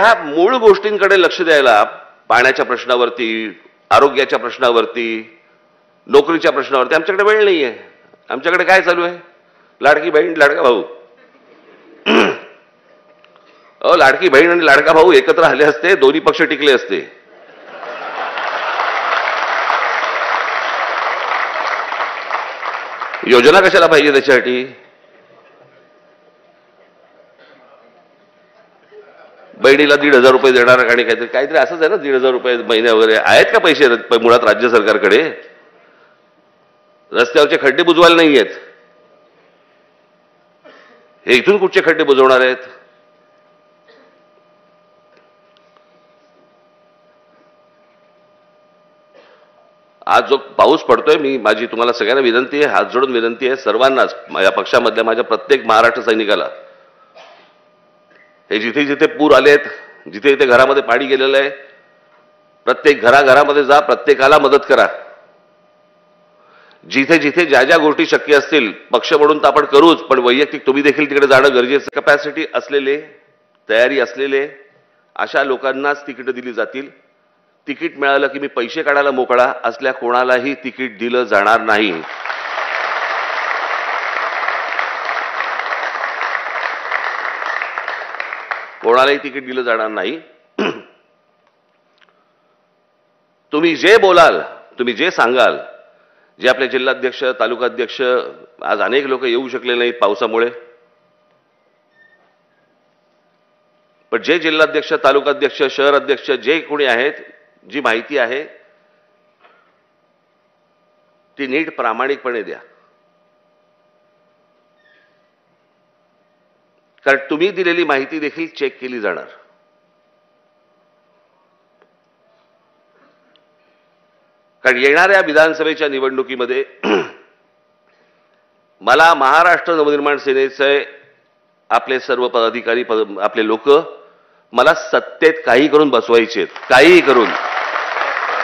ह्या मूळ गोष्टींकडे लक्ष द्यायला, पाण्याच्या प्रश्नावरती, आरोग्याच्या प्रश्नावरती, नोकरीच्या प्रश्नावरती आमच्याकडे वेळ नाहीये. आमच्याकडे काय चालू आहे? लाडकी बहीण लाडका भाऊ. लाडकी बहीण आणि लाडका भाऊ एकत्र आले असते, दोन्ही पक्ष टिकले असते. योजना कशाला पाहिजे त्याच्यासाठी? बहिणीला 1,500 रुपये देणार आणि काहीतरी असंच आहे ना, 1,500 रुपये महिने वगैरे आहेत का पैसे मुळात राज्य सरकारकडे? रस्त्यावरचे खड्डे बुजवायला नाही आहेत. हे इथून कुठचे खड्डे बुजवणार आहेत? आज जो पाऊस पडतोय, माझी तुम्हाला सगळ्यांना विनंती आहे, हात जोडून विनंती आहे सर्वांनाच, माझ्या पक्षामधल्या माझ्या प्रत्येक महाराष्ट्र सैनिकाला, हे जिथे जिथे पूर आलेत, जिथे जिथे घरामध्ये पाणी गेलेलं आहे, प्रत्येक घराघरामध्ये जा, प्रत्येकाला मदत करा. जिथे जिथे ज्या ज्या गोष्टी शक्य असतील, पक्ष म्हणून तर आपण करूच, पण वैयक्तिक तुम्ही देखील तिकडे जाणं गरजेचं. कॅपॅसिटी असलेले, तयारी असलेले अशा लोकांनाच तिकीट दिली जातील. तिकीट मिळालं की मी पैसे काढायला मोकळा असल्या कोणालाही तिकीट दिलं जाणार नाही. कोणालाही तिकीट दिलं जाणार नाही. तुम्ही जे बोलाल, तुम्ही जे सांगाल, जे आपले जिल्हाध्यक्ष, तालुकाध्यक्ष, आज अनेक लोक येऊ शकले नाहीत पावसामुळे, पण जे जिल्हाध्यक्ष, तालुकाध्यक्ष, शहर अध्यक्ष जे कोणी आहेत, जी माहिती आहे ती नीट प्रामाणिकपणे द्या. कारण तुम्ही दिलेली माहिती देखील चेक केली जाणार. कारण येणाऱ्या विधानसभेच्या निवडणुकीमध्ये मला महाराष्ट्र नवनिर्माण सेनेचे आपले सर्व पदाधिकारी, आपले लोक मला सत्तेत काही करून बसवायचे आहेत, काही करून.